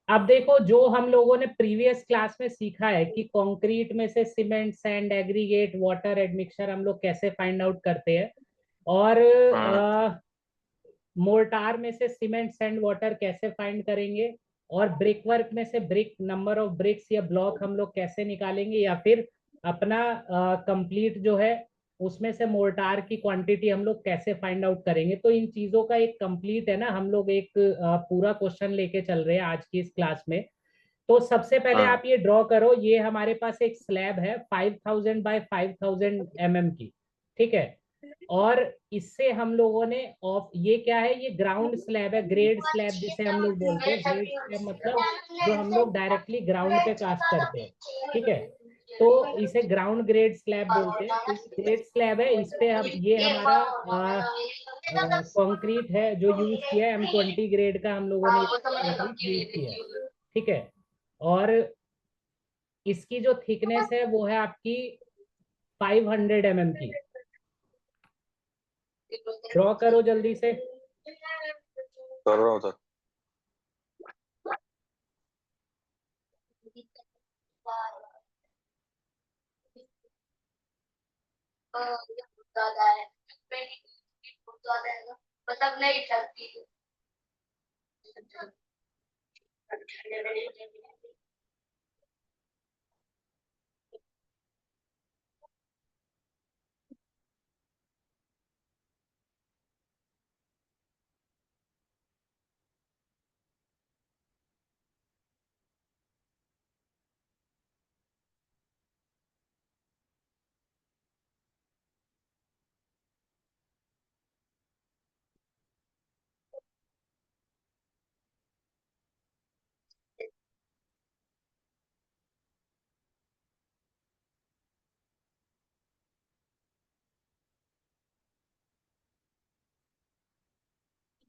अब देखो, जो हम लोगों ने प्रीवियस क्लास में सीखा है कि कंक्रीट में से cement, sand, aggregate, water admixture हम लोग कैसे फाइंड आउट करते हैं, और हाँ मोर्टार में से सीमेंट, सैंड, वाटर कैसे फाइंड करेंगे, और ब्रिक वर्क में से ब्रिक, नंबर ऑफ ब्रिक्स या ब्लॉक हम लोग कैसे निकालेंगे, या फिर अपना कंप्लीट जो है उसमें से मोर्टार की क्वांटिटी हम लोग कैसे फाइंड आउट करेंगे। तो इन चीजों का एक कंप्लीट है ना, हम लोग एक पूरा क्वेश्चन लेके चल रहे हैं आज की इस क्लास में। तो सबसे पहले हाँ। आप ये ड्रॉ करो, ये हमारे पास एक स्लैब है 5000 बाय 5000 की, ठीक है। और इससे हम लोगों ने ऑफ, ये क्या है, ये ग्राउंड स्लैब है, ग्रेड स्लैब जिसे हम लोग बोलते हैं। ग्रेड स्लैब मतलब जो हम लोग डायरेक्टली ग्राउंड पे कास्ट करते हैं, ठीक है। तो इसे ग्राउंड ग्रेड स्लैब बोलते हैं। तो ये ग्रेड स्लैब है, इस पे हम, ये हमारा कंक्रीट है जो यूज किया है, M20 ग्रेड का हम लोगों ने कंक्रीट यूज किया है, ठीक है। और इसकी जो थिकनेस है वो है आपकी 500 की। ड्रॉ करो जल्दी से। कर रहा हूँ सर। मतलब नहीं सकती।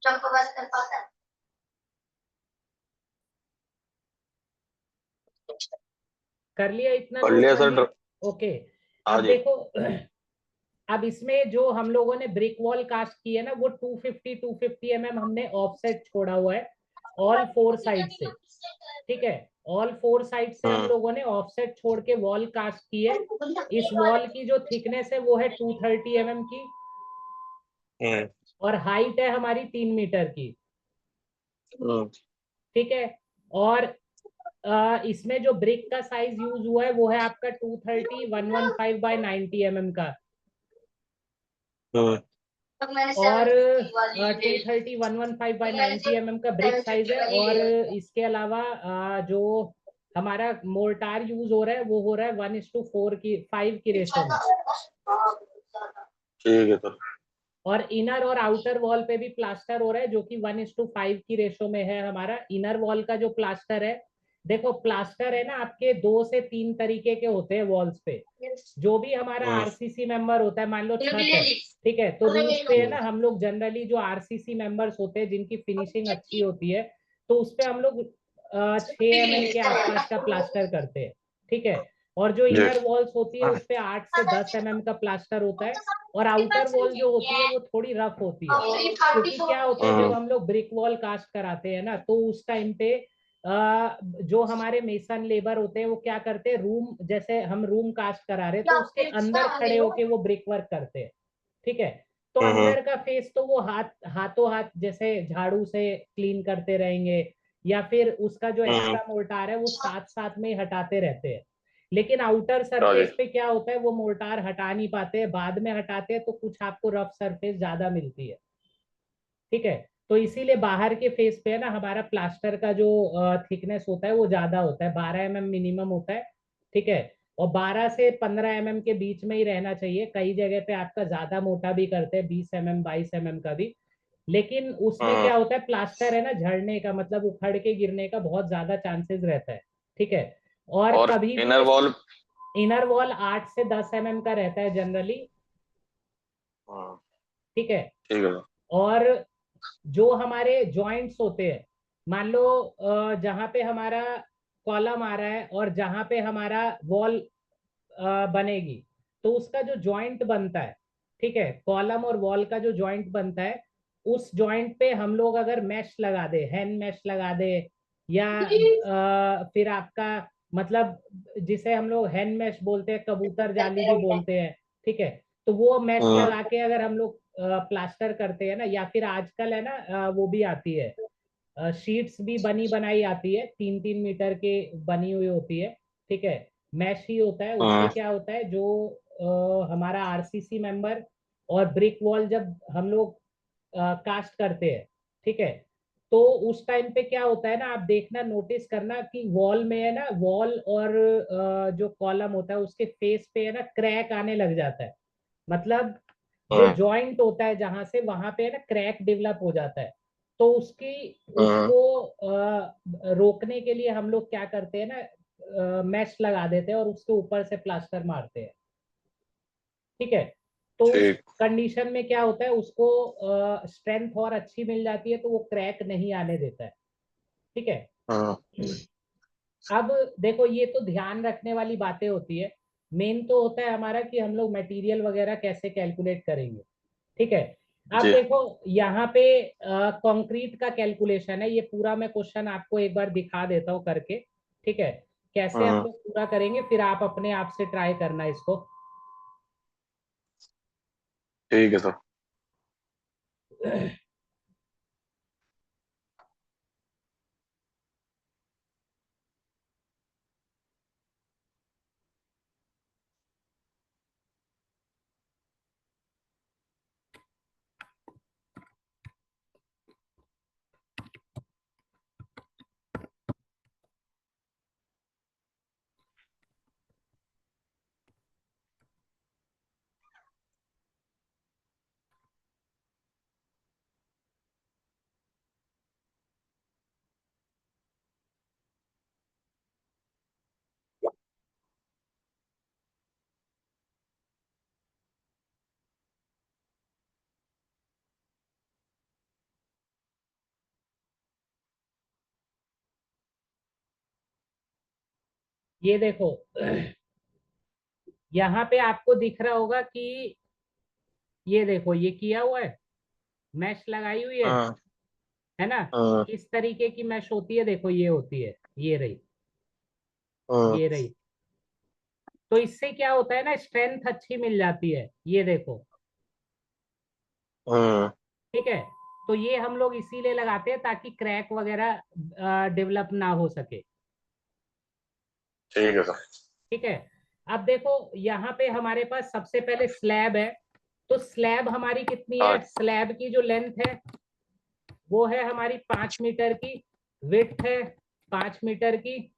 जब बस कर पाता है। कर लिया, इतना कर नोट लिया कर लिया। सर। ओके। हाँ अब जी। देखो, अब इसमें जो हम लोगों ने ब्रिक वॉल कास्ट की है ना, वो 250 हमने ऑफसेट छोड़ा हुआ है ऑल फोर साइड से, ठीक है। ऑल फोर साइड से हम हम्म लोगों ने ऑफसेट छोड़ के वॉल कास्ट की है। इस वॉल की जो थिकनेस है वो है 230 की, हम्म और हाइट है हमारी 3 मीटर की, हम्म ठीक है। और इसमें जो ब्रिक का साइज यूज हुआ है वो है आपका 230 115 बाय 90 का, हम्म। और 230 115 बाय 90 का ब्रिक साइज है। और इसके अलावा जो हमारा मोर्टार यूज हो रहा है वो हो रहा है 1:4 की 5 की रेशो में। ठीक है सर। और इनर और आउटर वॉल पे भी प्लास्टर हो रहा है जो कि 1:5 की रेशो में है। हमारा इनर वॉल का जो प्लास्टर है, देखो प्लास्टर है ना आपके 2 से 3 तरीके के होते हैं वॉल्स पे। जो भी हमारा हम्म आरसीसी मेंबर होता है, मान लो छत है, ठीक है, तो रूफ पे है ना, हम लोग जनरली जो आरसीसी मेंबर्स होते हैं जिनकी फिनिशिंग अच्छी होती है, तो उस पे हम लोग 6 के आसपास का प्लास्टर करते हैं, ठीक है। और जो जी। इनर वॉल्स होती है उस पे 8 से 10 का प्लास्टर होता है। और आउटर वॉल जो होती है वो थोड़ी रफ होती है, क्योंकि क्या होता है, जब हम्म हम लोग ब्रिक वॉल कास्ट कराते हैं ना, तो उस टाइम पे जो हमारे मेसन लेबर होते हैं वो क्या करते हैं, रूम, जैसे हम रूम कास्ट करा रहे हैं तो उसके अंदर खड़े होके वो ब्रिक वर्क करते हैं, ठीक है। तो हम्म अंदर का फेस तो वो हाथों हाथ जैसे झाड़ू से क्लीन करते रहेंगे, या फिर उसका जो हम्म। एक्स्ट्रा मोर्टार है वो साथ साथ में हटाते रहते हैं। लेकिन आउटर हाँ जी। सरफेस पे क्या होता है, वो मोर्टार हटा नहीं पाते हैं, बाद में हटाते हैं तो कुछ आपको रफ सरफेस ज्यादा मिलती है, ठीक है। तो इसीलिए बाहर के फेस पे है ना, हमारा प्लास्टर का जो थिकनेस होता है वो ज्यादा होता है, 12 मिनिमम होता है, ठीक है। और 12 से 15 के बीच में ही रहना चाहिए। कई जगह पे आपका ज्यादा मोटा भी करते हैं, 20 22 का भी। लेकिन उसमें हम्म। क्या होता है, प्लास्टर है ना, झड़ने का मतलब उखड़ के गिरने का बहुत ज्यादा चांसेस रहता है, ठीक है। और और कभी भी इनर वॉल। इनर वॉल 8 से 10 का रहता है जनरली, हाँ ठीक है। ठीक है। और जो हमारे जॉइंट्स होते हैं, मान लो जहां पे हमारा कॉलम आ रहा है और जहां पे हमारा वॉल बनेगी, तो उसका जो जॉइंट बनता है, ठीक है, कॉलम और वॉल का जो जॉइंट बनता है, उस जॉइंट पे हम लोग अगर मैश लगा दे, हैंड मैश लगा दे, या फिर आपका मतलब जिसे हम लोग हैंड मैश बोलते हैं, कबूतर जाली भी बोलते हैं, ठीक है, तो वो मैश हाँ। लगा के अगर हम लोग प्लास्टर करते हैं ना, या फिर आजकल है ना वो भी आती है, शीट्स भी बनी बनाई आती है, 3-3 मीटर के बनी हुई होती है, ठीक है, मैश ही होता है। उससे हाँ। क्या होता है, जो हमारा आरसीसी मेंबर और ब्रिक वॉल जब हम लोग कास्ट करते हैं, ठीक है, तो उस टाइम पे क्या होता है ना, आप देखना, नोटिस करना कि वॉल में है ना, वॉल और जो कॉलम होता है उसके फेस पे है ना क्रैक आने लग जाता है। मतलब जो हाँ। जॉइंट होता है जहां से, वहां पे है ना क्रैक डेवलप हो जाता है। तो हाँ। उसको रोकने के लिए हम लोग क्या करते हैं ना, मैश लगा देते हैं और उसके ऊपर से प्लास्टर मारते हैं, ठीक है। तो उस ठीक। कंडीशन में क्या होता है, उसको स्ट्रेंथ और अच्छी मिल जाती है, तो वो क्रैक नहीं आने देता है, ठीक है। हाँ। अब देखो, ये तो ध्यान रखने वाली बातें होती है। मेन तो होता है हमारा कि हम लोग मटेरियल वगैरह कैसे कैलकुलेट करेंगे, ठीक है। अब जी। देखो यहाँ पे कंक्रीट का कैलकुलेशन है, ये पूरा मैं क्वेश्चन आपको एक बार दिखा देता हूँ करके, ठीक है, कैसे हम हाँ। लोग पूरा करेंगे, फिर आप अपने आप से ट्राई करना इसको। ठीक है सर। ये देखो, यहाँ पे आपको दिख रहा होगा कि ये देखो, ये किया हुआ है, मैश लगाई हुई हाँ। है ना। हाँ। किस तरीके की मैश होती है, देखो ये होती है, ये रही, हाँ। ये रही। तो इससे क्या होता है ना, स्ट्रेंथ अच्छी मिल जाती है, ये देखो, हाँ। ठीक है। तो ये हम लोग इसीलिए लगाते हैं ताकि क्रैक वगैरह डेवलप ना हो सके, ठीक है सर। ठीक है। अब देखो यहाँ पे हमारे पास सबसे पहले स्लैब है, तो स्लैब हमारी कितनी है, हाँ। स्लैब की जो लेंथ है वो है हमारी 5 मीटर की, विड्थ है 5 मीटर की,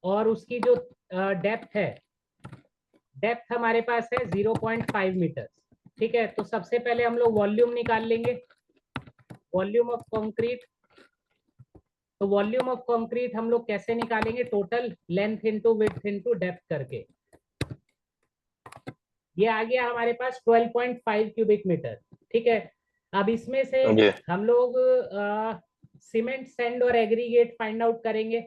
और उसकी जो डेप्थ है, डेप्थ हमारे पास है 0.5 मीटर, ठीक है। तो सबसे पहले हम लोग वॉल्यूम निकाल लेंगे, वॉल्यूम ऑफ कंक्रीट। तो वॉल्यूम ऑफ कंक्रीट हम लोग कैसे निकालेंगे, total length into width into depth करके। ये आ गया हमारे पास 12.5 क्यूबिक मीटर, ठीक है। अब इसमें से जी। हम लोग सीमेंट, सैंड और एग्रीगेट फाइंड आउट करेंगे,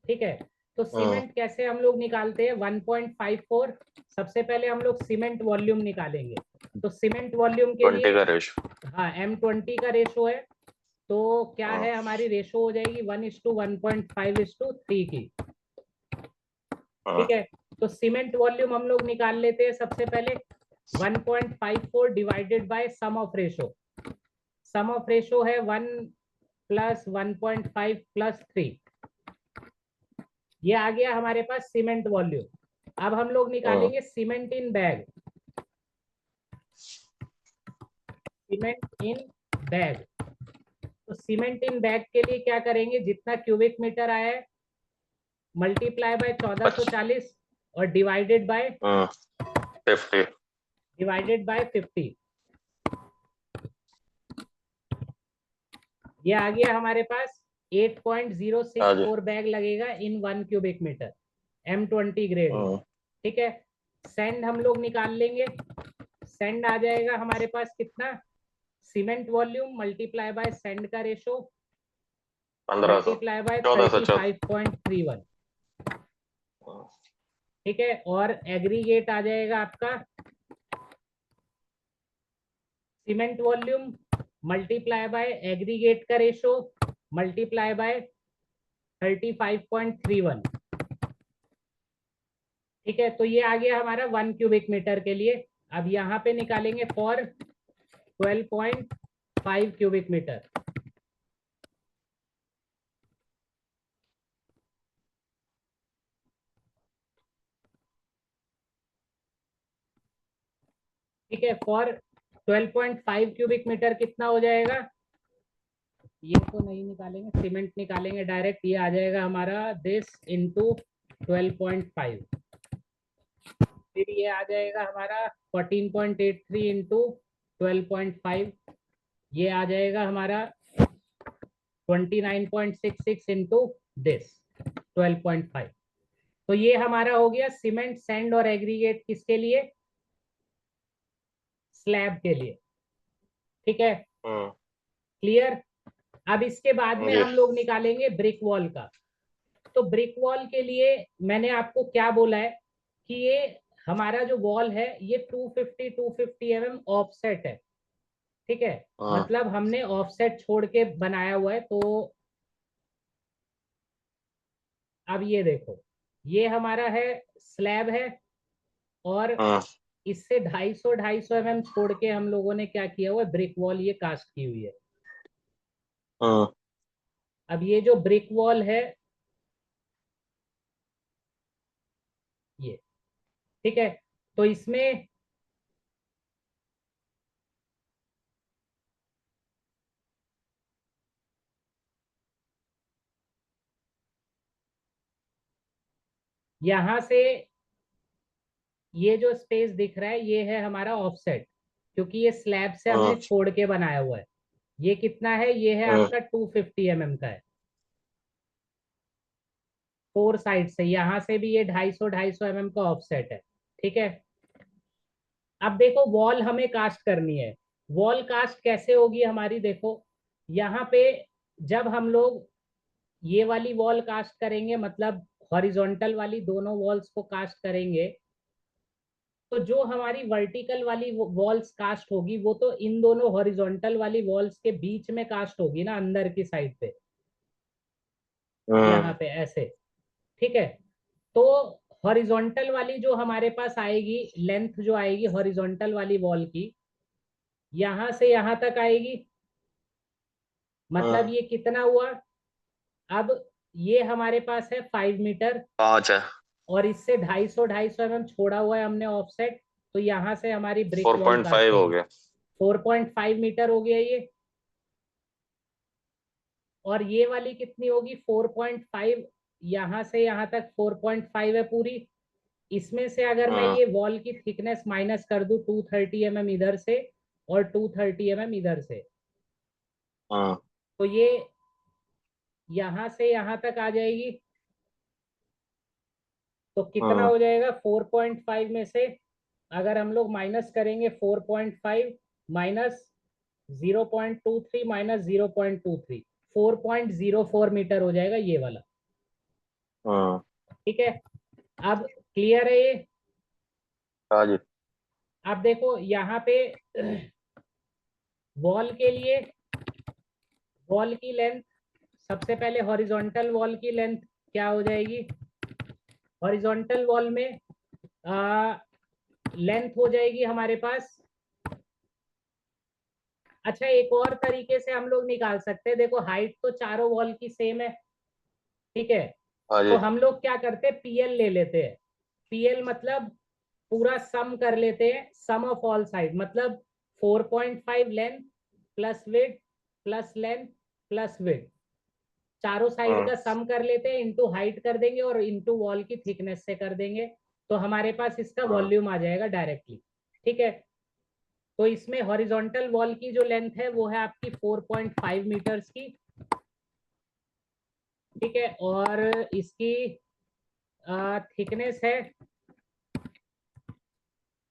ठीक है। तो हाँ। सीमेंट कैसे हम लोग निकालते हैं, 1.54। सबसे पहले हम लोग सीमेंट वॉल्यूम निकालेंगे। तो सीमेंट वॉल्यूम के 20 लिए, का रेशो। हाँ, M20 का रेशो है, तो क्या हाँ। है हमारी रेशो हो जाएगी 1:1.5:3 की, हाँ। ठीक है। तो सीमेंट वॉल्यूम हम लोग निकाल लेते हैं सबसे पहले, 1.54 divided by sum of ratio. Sum of ratio है 1 + 1.5 + 3। ये आ गया हमारे पास सीमेंट वॉल्यूम। अब हम लोग हाँ। निकालेंगे सीमेंट इन बैग, सीमेंट इन बैग। तो सीमेंट इन बैग के लिए क्या करेंगे, जितना क्यूबिक मीटर आया है मल्टीप्लाई बाय 1440 और डिवाइडेड बाय हाँ। 50। 50। ये आ गया हमारे पास हाँ जी। 8.064 बैग लगेगा इन 1 क्यूबिक मीटर, M20 ग्रेड में, हाँ। ठीक है। सैंड हम लोग निकाल लेंगे, सैंड आ जाएगा हमारे पास कितना, cement volume multiply bye sand का रेशो 1500। Multiply by 1414। 35.31, ठीक है। और एग्रीगेट आ जाएगा आपका cement volume multiply bye aggregate का रेशो मल्टीप्लाई बाय 35.31। ठीक है, तो ये आ गया हमारा 1 क्यूबिक मीटर के लिए। अब यहाँ पे निकालेंगे फॉर 12.5 क्यूबिक मीटर। ठीक है, फॉर 12.5 क्यूबिक मीटर कितना हो जाएगा? ये तो नहीं निकालेंगे, सीमेंट निकालेंगे डायरेक्ट। ये आ जाएगा हमारा दिस इंटू 12.5। फिर ये आ जाएगा हमारा 14.83 इंटू 12.5। ये आ जाएगा हमारा 29.66 इंटू दिस 12.5। तो ये हमारा हो गया सीमेंट, सैंड और एग्रीगेट किसके लिए? स्लैब के लिए। ठीक है, क्लियर। अब इसके बाद में हम लोग निकालेंगे ब्रिक वॉल का। तो ब्रिक वॉल के लिए मैंने आपको क्या बोला है कि ये हमारा जो वॉल है ये 250 mm ऑफसेट है। ठीक है, मतलब हमने ऑफसेट छोड़ के बनाया हुआ है। तो अब ये देखो, ये हमारा है स्लैब है, और इससे 250 mm छोड़ के हम लोगों ने क्या किया हुआ है, ब्रिक वॉल ये कास्ट की हुई है। अब ये जो ब्रिक वॉल है ये, ठीक है, तो इसमें यहां से ये जो स्पेस दिख रहा है ये है हमारा ऑफसेट, क्योंकि ये स्लैब से हमने छोड़ के बनाया हुआ है। ये कितना है? ये है आपका 250 mm का है। 4 साइड से, यहां से भी ये 250 mm का ऑफसेट है। ठीक है, अब देखो वॉल हमें कास्ट करनी है। वॉल कास्ट कैसे होगी हमारी? देखो यहाँ पे जब हम लोग ये वाली वॉल कास्ट करेंगे, मतलब हॉरिजॉन्टल वाली दोनों वॉल्स को कास्ट करेंगे, तो जो हमारी वर्टिकल वाली वॉल्स कास्ट होगी वो तो इन दोनों हॉरिजॉन्टल वाली वॉल्स के बीच में कास्ट होगी ना, अंदर की साइड पे, यहाँ पे ऐसे। ठीक है, तो हॉरिजॉन्टल वाली जो हमारे पास आएगी लेंथ, जो आएगी हॉरिजॉन्टल वाली वॉल की, यहां से यहां तक आएगी। मतलब ये कितना हुआ? अब ये हमारे पास है 5 मीटर, 5 है, और इससे 250 mm छोड़ा हुआ है हमने ऑफसेट। तो यहाँ से हमारी ब्रिक वॉल 4.5 हो गया। 4.5 मीटर हो गया ये। और ये वाली कितनी होगी? 4.5। यहाँ से यहाँ तक 4.5 है पूरी। इसमें से अगर मैं ये वॉल की थिकनेस माइनस कर दूं 230 mm इधर से और 230 mm इधर से, तो ये यहाँ से यहाँ तक आ जाएगी। तो कितना हो जाएगा? 4.5 में से अगर हम लोग माइनस करेंगे 4.5 माइनस 0.23 माइनस 0.23, 4.04 मीटर हो जाएगा ये वाला। ठीक है, अब क्लियर है ये? हाँ जी। अब देखो यहाँ पे वॉल के लिए, वॉल की लेंथ, सबसे पहले हॉरिजॉन्टल वॉल की लेंथ क्या हो जाएगी? हॉरिजॉन्टल वॉल में लेंथ हो जाएगी हमारे पास। अच्छा, एक और तरीके से हम लोग निकाल सकते हैं। देखो हाइट तो चारों वॉल की सेम है, ठीक है, हाँ जी। तो हम लोग क्या करते हैं, पीएल ले लेते हैं। पीएल मतलब पूरा सम कर लेते हैं, सम ऑफ ऑल साइड, मतलब 4.5 length plus width plus length plus width, चारों साइड का सम कर लेते हैं, इंटू हाइट कर देंगे और इंटू वॉल की थिकनेस से कर देंगे, तो हमारे पास इसका वॉल्यूम आ जाएगा डायरेक्टली। ठीक है, तो इसमें हॉरिजॉन्टल वॉल की जो लेंथ है वो है आपकी 4.5 मीटर्स की। ठीक है, और इसकी थिकनेस है,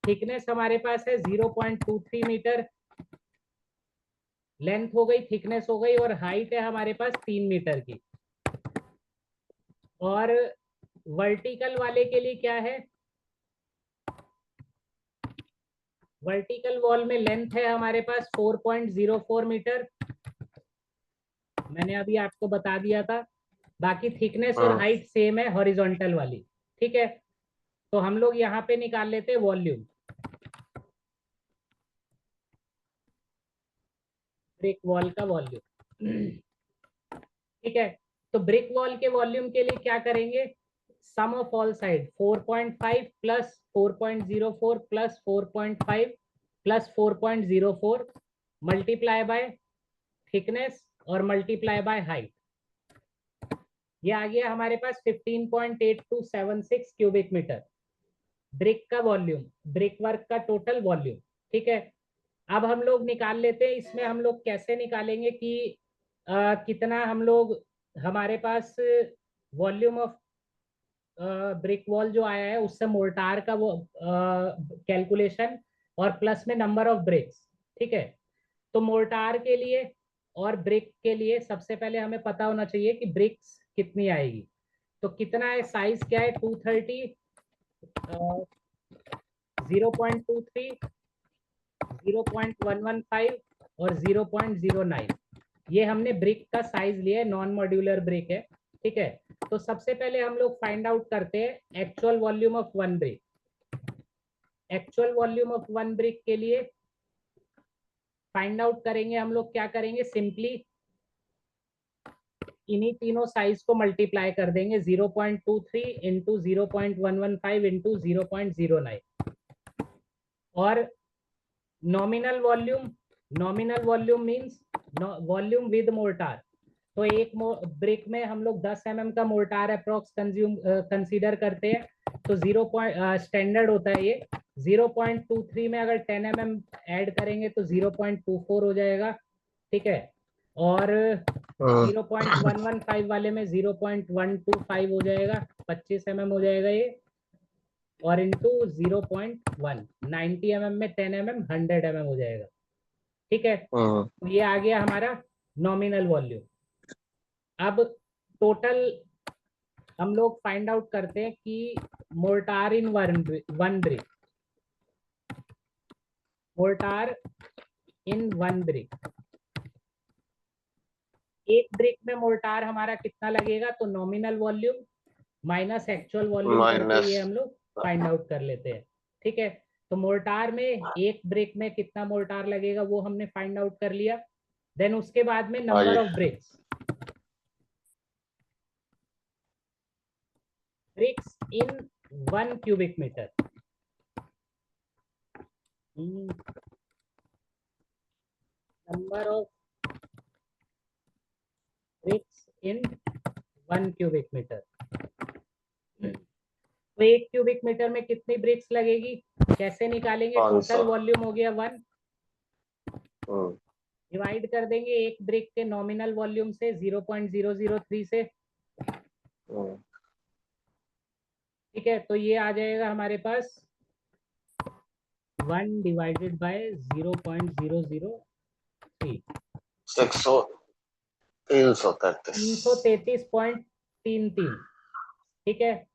थिकनेस हमारे पास है 0.23 मीटर। लेंथ हो गई, थिकनेस हो गई, और हाइट है हमारे पास 3 मीटर की। और वर्टिकल वाले के लिए क्या है? वर्टिकल वॉल में लेंथ है हमारे पास 4.04 मीटर, मैंने अभी आपको बता दिया था। बाकी थिकनेस और हाइट सेम है हॉरिजॉन्टल वाली, ठीक है। तो हम लोग यहाँ पे निकाल लेते हैं वॉल्यूम, ब्रिक वॉल का वॉल्यूम, ठीक है। तो ब्रिक वॉल के वॉल्यूम के लिए क्या करेंगे, sum of all side 4.5 plus 4.04 plus 4.5 plus 4.04 multiply by thickness और मल्टीप्लाई बाय हाइट, ये आ गया हमारे पास 15.8276 क्यूबिक मीटर ब्रिक का वॉल्यूम, ब्रिक वर्क का टोटल वॉल्यूम, ठीक है। अब हम लोग निकाल लेते हैं, इसमें हम लोग कैसे निकालेंगे कि कितना हम लोग, हमारे पास वॉल्यूम ऑफ ब्रिक वॉल जो आया है उससे मोर्टार का वो कैलकुलेशन और प्लस में नंबर ऑफ ब्रिक्स, ठीक है। तो मोर्टार के लिए और ब्रिक के लिए सबसे पहले हमें पता होना चाहिए कि ब्रिक्स कितनी आएगी। तो कितना है, साइज क्या है, 230, 0.23, 0.115 और 0.09, ये हमने ब्रिक का साइज लिया है, नॉन मॉड्यूलर ब्रिक है, ठीक है। तो सबसे पहले हम लोग फाइंड आउट करते हैं actual volume of one brick. Actual volume of one brick के लिए फाइंड आउट करेंगे हम लोग, क्या करेंगे, सिंपली इन्हीं तीनों साइज को मल्टीप्लाई कर देंगे, 0.23 इंटू 0.115 इंटू 0.09, और nominal volume means volume with mortar. तो एक ब्रिक में हम लोग 10 mm का मोर्टार अप्रोक्स कंसीडर करते हैं, तो 0. होता है ये, 0.23 में अगर 10 mm ऐड करेंगे तो 0.24 हो जाएगा, ठीक है। और 0.115 वाले में 0.125 हो जाएगा, 25 mm हो जाएगा ये, और इंटू 0.1, 90 mm में 10 mm 100 mm हो जाएगा, ठीक है। तो ये आ गया हमारा नॉमिनल वॉल्यूम। अब टोटल हम लोग फाइंड आउट करते हैं कि mortar in one brick, mortar in one brick, एक ब्रिक में मोर्टार हमारा कितना लगेगा, तो nominal volume minus actual volume करके ये हम लोग फाइंड आउट कर लेते हैं, ठीक है। तो मोर्टार में एक ब्रिक में कितना मोर्टार लगेगा वो हमने फाइंड आउट कर लिया। देन उसके बाद में number of bricks in 1 cubic metre, number of bricks in 1 cubic metre. तो 1 क्यूबिक मीटर में कितनी ब्रिक्स लगेगी, कैसे निकालेंगे, टोटल वॉल्यूम हो गया 1, डिवाइड कर देंगे एक ब्रिक के नॉमिनल वॉल्यूम से 0.003 से, ठीक है। तो ये आ जाएगा हमारे पास 1 डिवाइडेड बाय 0.003, 333.33, ठीक है।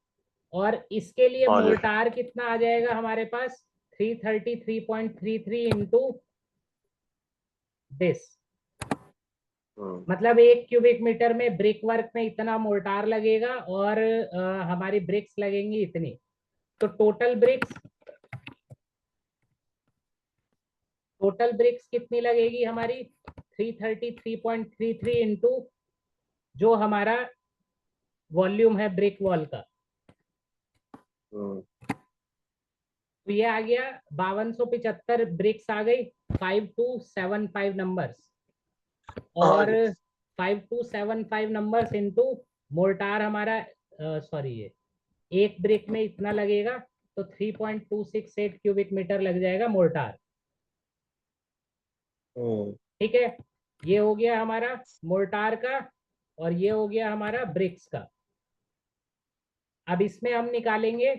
और इसके लिए मोर्टार कितना आ जाएगा हमारे पास, 333.33 इंटू दिस, मतलब 1 क्यूबिक मीटर में ब्रिक वर्क में इतना मोर्टार लगेगा और हमारी ब्रिक्स लगेंगी इतनी। तो टोटल ब्रिक्स कितनी लगेगी हमारी, 333.33 इंटू जो हमारा वॉल्यूम है ब्रिक वॉल का, तो ये आ गया 5275 ब्रिक्स आ गई, 5275 नंबर्स, और 5275 नंबर्स इंटू मोर्टार हमारा, सॉरी ये एक ब्रिक में इतना लगेगा, तो 3.268 क्यूबिक मीटर लग जाएगा मोर्टार, ठीक है। ये हो गया हमारा मोर्टार का, और ये हो गया हमारा ब्रिक्स का। अब इसमें हम निकालेंगे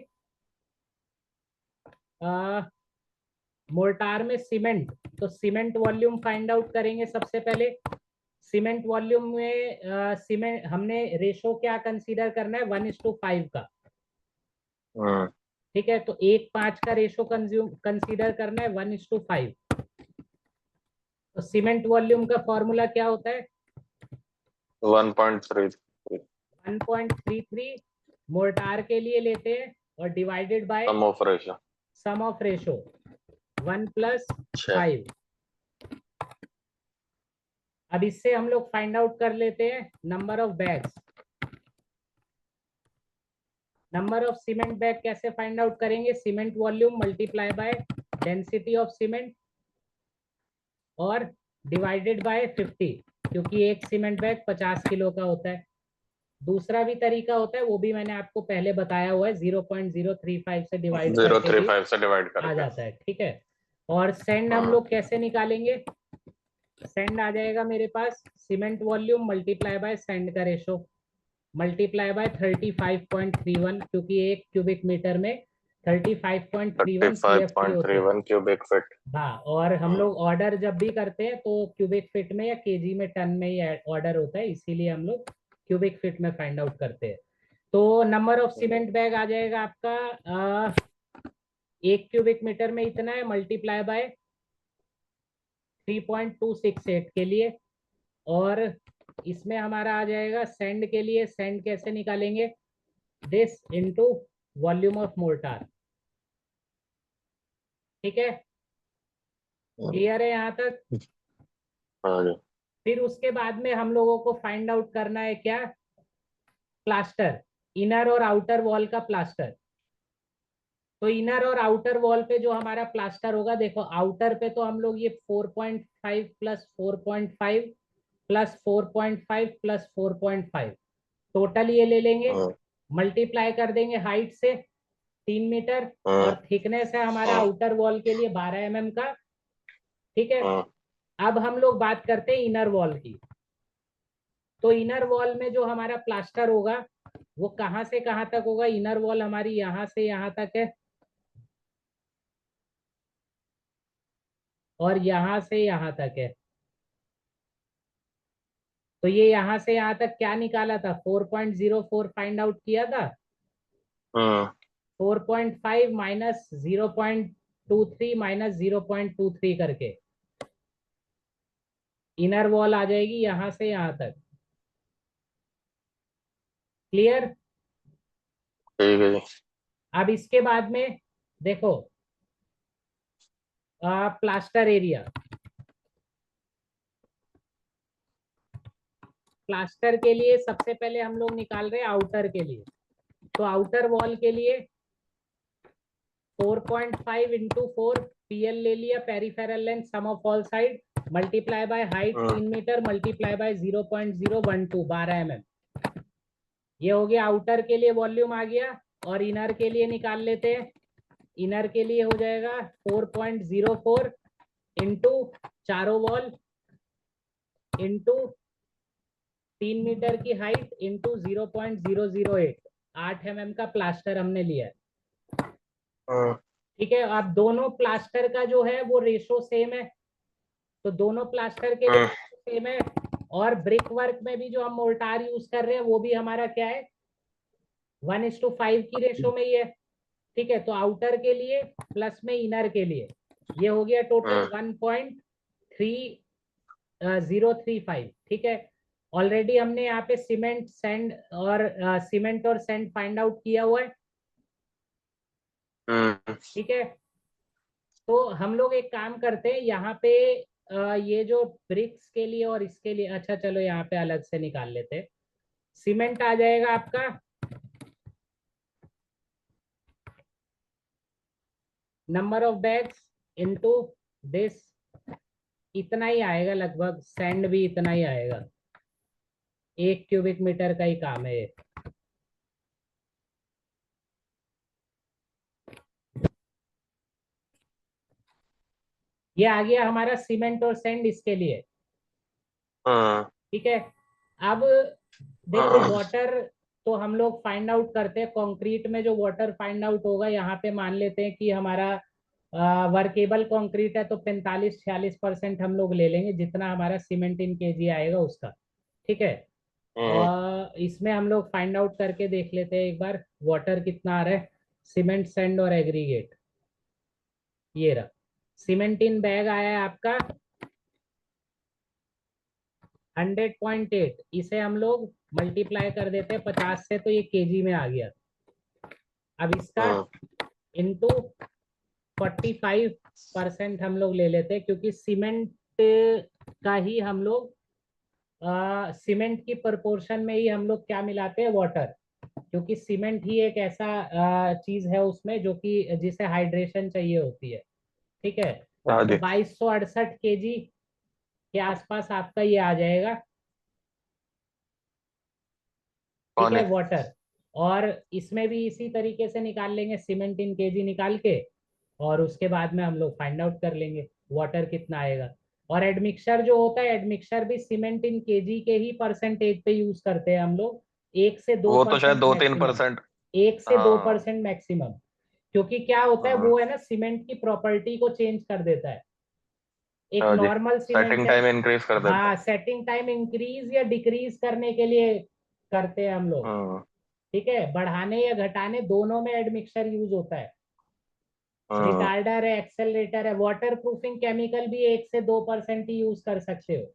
मोर्टार में सीमेंट, तो सीमेंट वॉल्यूम फाइंड आउट करेंगे सबसे पहले। सीमेंट वॉल्यूम में सीमेंट हमने रेशो क्या कंसीडर करना है, 1:5 का, ठीक है, तो 1:5 का रेशो कंसीडर करना है, 1:5। तो सीमेंट वॉल्यूम का फॉर्मूला क्या होता है? 1.3। 1.33 मोर्टार के लिए लेते हैं और divided by sum of ratio sum of ratio 1+5। अब इससे हम लोग फाइंड आउट कर लेते हैं number of bags. Number of cement bag कैसे फाइंड आउट करेंगे? Cement volume multiply by density of cement और डिवाइडेड बाय 50, क्योंकि एक सीमेंट बैग 50 किलो का होता है। दूसरा भी तरीका होता है, वो भी मैंने आपको पहले बताया हुआ है, 0.035 से डिवाइड करके भी 0.35 से डिवाइड आ करके। जाता है। ठीक है, और सेंड हम लोग कैसे निकालेंगे? सेंड आ जाएगा मेरे पास cement volume multiply by sand का रेशो मल्टीप्लाई बाय 35.31, क्योंकि एक क्यूबिक मीटर में 35.31 CFT होते हैं। 35.31 क्यूबिक फीट। हाँ, और हम लोग ऑर्डर जब भी करते हैं तो क्यूबिक फीट में या केजी में, टन में ही ऑर्डर होता है, इसीलिए हम लोग क्यूबिक फीट में फाइंड आउट करते हैं। तो नंबर ऑफ सीमेंट बैग आ जाएगा आपका एक क्यूबिक मीटर में इतना है, मल्टीप्लाई बाय 3.268 के लिए। और इसमें हमारा आ जाएगा सेंड के लिए। सेंड कैसे निकालेंगे? This into volume of mortar. ठीक है, क्लियर है यहाँ तक? हाँ जी। फिर उसके बाद में हम लोगों को फाइंड आउट करना है क्या? प्लास्टर, इनर और आउटर वॉल का प्लास्टर। तो इनर और आउटर वॉल पे जो हमारा प्लास्टर होगा, देखो आउटर पे तो हम लोग ये 4.5 प्लस 4.5 प्लस 4.5 प्लस 4.5 टोटल ये ले लेंगे, मल्टीप्लाई कर देंगे हाइट से 3 मीटर, और थिकनेस है हमारा आउटर वॉल के लिए 12 mm का। ठीक है, अब हम लोग बात करते हैं इनर वॉल की। तो इनर वॉल में जो हमारा प्लास्टर होगा वो कहां से कहां तक होगा? इनर वॉल हमारी यहां से यहां तक है, और यहां से यहां तक है। तो ये यहां से यहां तक क्या निकाला था? 4.04 फाइंड आउट किया था। 4.5 माइनस 0.23 माइनस 0.23 करके इनर वॉल आ जाएगी यहां से यहां तक। क्लियर? ठीक है जी। अब इसके बाद में देखो प्लास्टर एरिया। प्लास्टर के लिए सबसे पहले हम लोग निकाल रहे हैं आउटर के लिए। तो आउटर वॉल के लिए 4.5 इंटू 4 PL ले लिया, peripheral length sum of all side, multiply by height 3 metre, multiply by 0.012 12 mm। ये हो गया आउटर के लिए वॉल्यूम आ गया। और इनर के लिए निकाल लेते हैं। इनर के लिए हो जाएगा 4.04 इंटू चारों वॉल इंटू 3 मीटर की हाइट इंटू 0.008, 8 mm का प्लास्टर हमने लिया है। ठीक है, अब दोनों प्लास्टर का जो है वो रेशो सेम है, तो दोनों प्लास्टर के लिए सेम है। और ब्रिक वर्क में भी जो हम मोर्टार यूज कर रहे हैं वो भी हमारा क्या है? 1:5 की रेशो में ही है। ठीक है, तो आउटर के लिए प्लस में इनर के लिए ये हो गया टोटल 1.3035। ठीक है, ऑलरेडी हमने यहाँ पे सीमेंट सैंड और सीमेंट और सैंड फाइंड आउट किया हुआ है। ठीक है, तो हम लोग एक काम करते हैं यहाँ पे ये जो ब्रिक्स के लिए और इसके लिए, अच्छा चलो यहाँ पे अलग से निकाल लेते हैं। सीमेंट आ जाएगा आपका number of bags into this, इतना ही आएगा लगभग। सैंड भी इतना ही आएगा, 1 क्यूबिक मीटर का ही काम है ये। ये आ गया हमारा सीमेंट और सैंड इसके लिए। ठीक है, अब देखो वाटर तो हम लोग फाइंड आउट करते हैं। कंक्रीट में जो वाटर फाइंड आउट होगा, यहाँ पे मान लेते हैं कि हमारा वर्केबल कंक्रीट है तो 45-46% हम लोग ले लेंगे, जितना हमारा सीमेंट इन केजी आएगा उसका। ठीक है, और इसमें हम लोग फाइंड आउट करके देख लेते हैं एक बार वाटर कितना आ रहा है। सीमेंट, सैंड और एग्रीगेट, ये रहा सीमेंट इन बैग आया है आपका 100.8, इसे हम लोग मल्टीप्लाई कर देते हैं 50 से, तो ये केजी में आ गया। अब इसका इनटू 45% हम लोग ले लेते हैं, क्योंकि सीमेंट का ही हम लोग सीमेंट की प्रोपोर्शन में ही हम लोग क्या मिलाते हैं, वाटर, क्योंकि सीमेंट ही एक ऐसा चीज है उसमें जो कि जिसे हाइड्रेशन चाहिए होती है। ठीक है, हाँ तो जी 2268 केजी के आसपास आपका ये आ जाएगा। ठीक है, पानी। वाटर, और इसमें भी इसी तरीके से निकाल लेंगे, सीमेंट इन केजी निकाल के, और उसके बाद में हम लोग फाइंड आउट कर लेंगे वाटर कितना आएगा। और एडमिक्सचर जो होता है, एडमिक्सचर भी सीमेंट इन केजी के ही परसेंटेज पे यूज करते हैं हम लोग, 1 से 2 वो तो शायद परसेंट 2-3%। मैक्सिमम, 1 से 2% हाँ मैक्सिमम, क्योंकि क्या होता है, हाँ वो है ना, सीमेंट की प्रॉपर्टी को चेंज कर देता है। एक हाँ जी, नॉर्मल सीमेंट सेटिंग है, टाइम इंक्रीज कर देता हाँ, है। सेटिंग टाइम इंक्रीज या डिक्रीज करने के लिए करते हैं हम लोग। हम्म ठीक है, बढ़ाने या घटाने दोनों में एडमिक्सचर यूज होता है। हम्म रिटार्डर है, एक्सेलरेटर है, वाटर प्रूफिंग केमिकल भी 1 से 2% ही यूज कर सकते हो।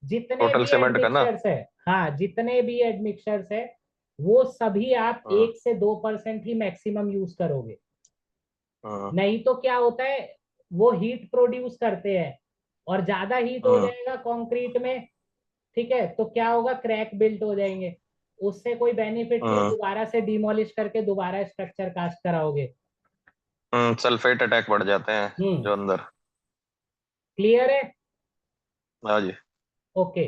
जितने टोटल भी सीमेंट का ना। एडमिक्सचर्स है, हाँ, जितने भी एडमिक्सचर्स है, वो सभी आप हाँ 1 से 2% ही मैक्सिमम यूज करोगे। हाँ नहीं तो क्या होता है, वो हीट प्रोड्यूस करते हैं, और ज्यादा हीट हो हाँ जाएगा कंक्रीट में, ठीक है, तो क्या होगा, क्रैक बिल्ट हो जाएंगे, उससे कोई बेनिफिट नहीं, हाँ दोबारा से डिमोलिश करके दोबारा स्ट्रक्चर कास्ट कराओगे। सल्फेट अटैक बढ़ जाते हैं हम्म, जो अंदर। क्लियर है? हाँ जी। ओके।